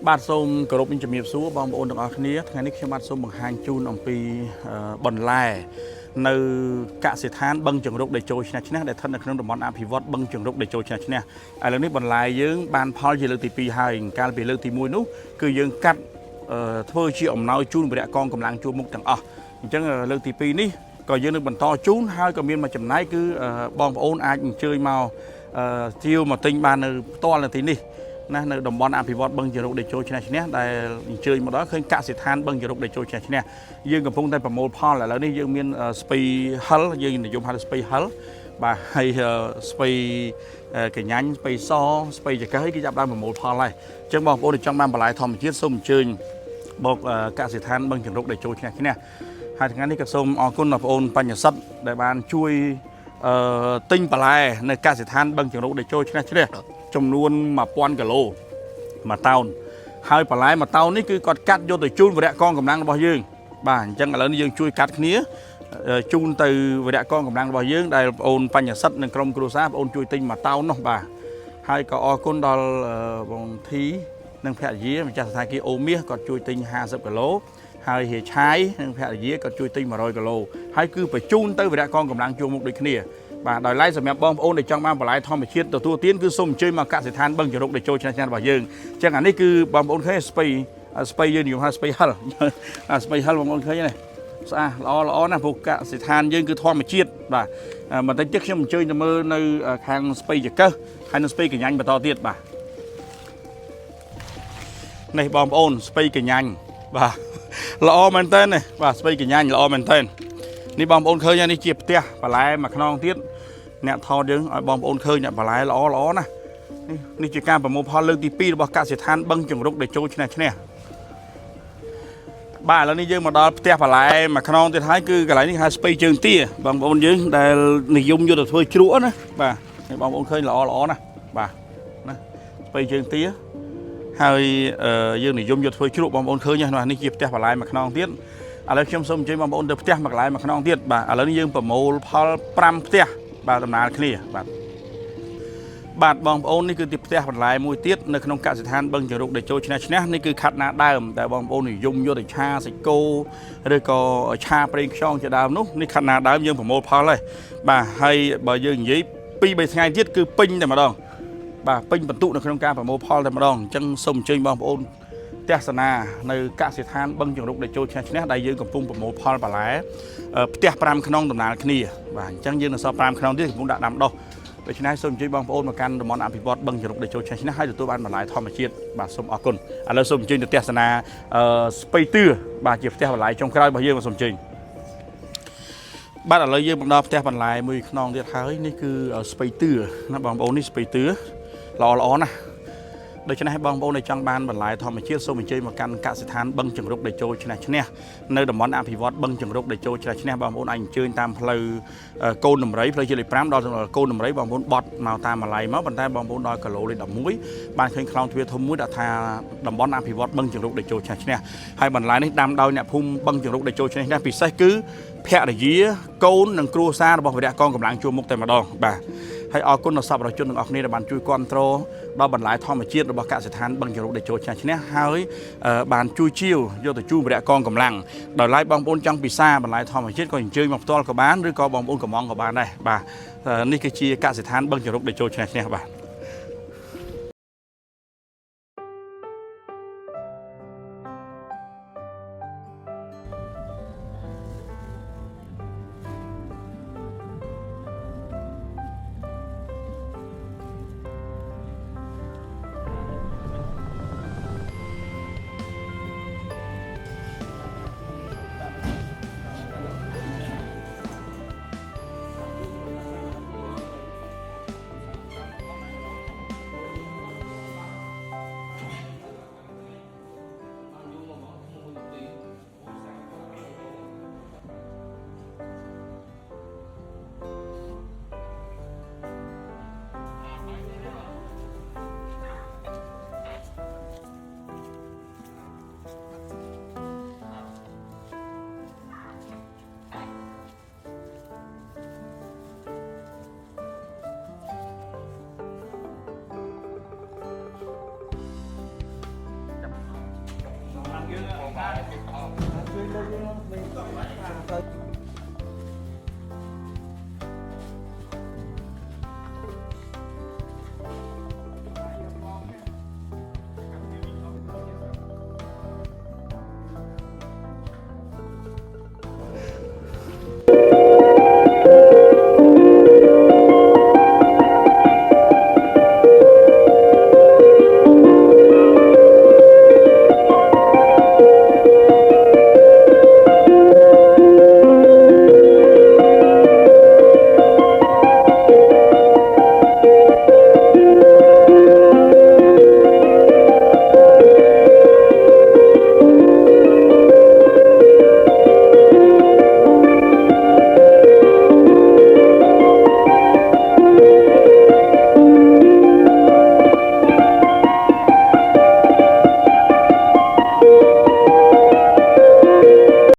បាទសូមគោរពជំរាបសួរបងប្អូនទាំងអស់គ្នាថ្ងៃនេះខ្ញុំបាទសូមបង្ហាញជូនអំពីបន្លែនៅកសិដ្ឋានបឹងជង្រុកដែលចូលឆ្នះឆ្នះដែលស្ថិតនៅក្នុងតំបន់អភិវឌ្ឍបឹងជង្រុកដែលចូលឆ្នះឆ្នះឥឡូវនេះបន្លែយើងបានផលជាលើកទី2ហើយកាលពីលើកទី1នោះគឺយើងកាត់ធ្វើជាអំណោយជូនវិរៈកងកម្លាំងជួរមុខទាំងអស់អញ្ចឹងលើកទី2នេះក៏យើងនឹងបន្តជូនហើយក៏មានមួយចំណាយគឺបងប្អូនអាចអញ្ជើញមកជាវមកទិញបាននៅផ្ទាល់នៅទីនេះណានៅតំបន់អភិវឌ្ឍបឹងជរុកដែលចូលឆ្នះឆ្នះដែលអញ្ជើញមកដល់ឃើញកសិដ្ឋានបឹងជរុកដែលចូលឆ្នះឆ្នះយើងកំពុងតែប្រមូលផលឥឡូវនេះយើងមានស្ពៃហិលយើងនិយមហៅស្ពៃហិលបាទហើយស្ពៃកញ្ញាញ់ស្ពៃសស្ពៃចកឹះគេចាប់ដើមប្រមូលផលហើយអញ្ចឹងបងប្អូនដែលចង់បានបន្លែធម្មជាតិសូមអញ្ជើញមកកសិដ្ឋានបឹងជរុកដែលចូលឆ្នះឆ្នះហើយថ្ងៃនេះក៏សូមអរគុណដល់បងប្អូនបញ្ញសិទ្ធដែលបានជួយទិញបន្លែនៅកសិដ្ឋានបឹងជរុកដែលចូលឆ្នះឆ្នះចំនួន 1000 គីឡូមួយតោនហើយបន្លែមួយតោននេះគឺគាត់កាត់យកទៅជូនវិរៈកងកម្លាំងរបស់យើងបាទអញ្ចឹងឥឡូវនេះយើងជួយកាត់គ្នាជូនទៅវិរៈកងកម្លាំងរបស់យើងដែលបងប្អូនបញ្ញសិទ្ធនិងក្រុមគ្រួសារបងប្អូនជួយទិញមួយតោននោះបាទហើយក៏អរគុណដល់បងធីនិងភរិយាម្ចាស់សថាគារអូមាសគាត់ជួយទិញ50 គីឡូហើយហេឆាយនិងភរិយាគាត់ជួយទិញ100 គីឡូហើយគឺបញ្ជូនទៅវិរៈកងកម្លាំងជួរមុខដូចគ្នាបាទដោយឡែកសម្រាប់បងប្អូនដែលចង់បានបន្លែធម្មជាតិទទួលទានគឺសូមអញ្ជើញមកកសិដ្ឋានបឹងជរុកដែលចូលឆ្នះឆ្នះរបស់យើងអញ្ចឹងអានេះគឺបងប្អូនឃើញស្ពៃយើងនិយមហៅស្ពៃហិលស្ពៃហិលបងប្អូនឃើញទេស្អាតល្អណាស់ព្រោះកសិដ្ឋានយើងគឺធម្មជាតិបាទបន្តិចទៀតខ្ញុំអញ្ជើញទៅមើលនៅខាងស្ពៃចកឹះហើយនៅស្ពៃកញ្ញាញ់បន្តទៀតបាទនេះបងប្អូនស្ពៃកញ្ញាញ់បាទល្អមែនតើនេះបាទស្ពៃកញ្ញាញ់ល្អមែនតើនេះបងប្អូនឃើញនេះជាផ្ទះបន្លែមួយខ្នងទៀតអ្នកថតយើងឲ្យបងប្អូនឃើញអ្នកបន្លែល្អណាស់នេះជាការប្រមូលផលលើកទី2របស់កសិដ្ឋានបឹងជង្រុកដែលចូលឆ្នះឆ្នះបាទឥឡូវនេះយើងមកដល់ផ្ទះបន្លែមួយខ្នងទៀតហើយគឺកន្លែងនេះហៅស្ពៃជើងទាបងប្អូនយើងដែលនិយមយកទៅធ្វើជ្រក់ណាបាទនេះបងប្អូនឃើញល្អណាស់បាទណាស្ពៃជើងទាហើយយើងនិយមយកធ្វើជ្រក់បងប្អូនឃើញនេះជាផ្ទះបន្លែមួយខ្នងទៀតឥឡូវខ្ញុំសូមអញ្ជើញបងប្អូនទៅផ្ទះមួយកន្លែងមួយខ្នងទៀតបាទឥឡូវនេះយើងប្រមូលផល5ផ្ទះបាទដំណើរគ្នាបាទបងប្អូននេះគឺទីផ្ទះបន្លែមួយទៀតនៅក្នុងកសិដ្ឋានបឹងជរុកដែលចូលឆ្នះឆ្នះនេះគឺខាត់ណាដើមតែបងប្អូននិយមយកទៅឆាសាច់គោឬក៏ឆាប្រេងខ្យងជាដើមនោះនេះខាត់ណាដើមយើងប្រមូលផលហើយបាទហើយបើយើងនិយាយ2-3ថ្ងៃទៀតគឺពេញតែម្ដងបាទពេញបន្ទុកនៅក្នុងការប្រមូលផលតែម្ដងអញ្ចឹងសូមអញ្ជើញបងប្អូនទស្សនានៅកសិដ្ឋានបឹងជង្រុកដែលចូលឆ្នះឆ្នះដែលយើងកំពុងប្រមូលផលបន្លែផ្ទះ5ខ្នងដំណើរគ្នាបាទអញ្ចឹងយើងនៅសល់5ខ្នងទៀតកំពុងដាក់ដាំដុះដូច្នេះសូមអញ្ជើញបងប្អូនមកកាន់តំបន់អភិវឌ្ឍបឹងជង្រុកដែលចូលឆ្នះឆ្នះហើយទទួលបានបន្លែធម្មជាតិបាទសូមអរគុណឥឡូវសូមអញ្ជើញទៅទស្សនាស្ពៃទឿបាទជាផ្ទះបន្លែចុងក្រោយរបស់យើងសូមអញ្ជើញបាទឥឡូវយើងមកដល់ផ្ទះបន្លែមួយខ្នងទៀតហើយនេះគឺស្ពៃទឿណាបងប្អូននេះស្ពៃទឿល្អណាស់ដូច្នេះបងប្អូនដែលចង់បានបន្លែធម្មជាតិសូមអញ្ជើញមកកាន់កសិដ្ឋានបឹងជង្រុកដែលចូលឆ្នះឆ្នះនៅតំបន់អភិវឌ្ឍបឹងជង្រុកដែលចូលឆ្នះឆ្នះបងប្អូនអាចអញ្ជើញតាមផ្លូវកូនដំរីផ្លូវជាតិលេខ5ដល់កូនដំរីបងប្អូនបត់មកតាមម៉ាឡៃមកប៉ុន្តែបងប្អូនដល់គីឡូលេខ11បានឃើញខ្លោងទ្វារធំមួយដាក់ថាតំបន់អភិវឌ្ឍបឹងជង្រុកដែលចូលឆ្នះឆ្នះហើយបន្លែនេះដាំដោយអ្នកភូមិបឹងជង្រុកដែលចូលឆ្នះឆ្នះពិសេសគឺភរិយាកូននិងគ្រួសាររបស់វិរៈកងកម្លាំងជួរមុខតែម្ដងបាទហើយអរគុណដល់សប្បុរសជនទាំងអស់គ្នាដែលបានជួយគាំទ្រដល់បន្លែធម្មជាតិរបស់កសិដ្ឋានបឹងជរុកដែលចូលឆ្នះឆ្នះហើយបានជួយជាវយកទៅជូនវិរៈកងកម្លាំងដោយឡែកបងប្អូនចង់ពិសាបន្លែធម្មជាតិក៏អញ្ជើញមកផ្ទាល់ក៏បានឬក៏បងប្អូនកំងក៏បានដែរបាទនេះគឺជាកសិដ្ឋានបឹងជរុកដែលចូលឆ្នះឆ្នះបាទ ជួយលើកយើង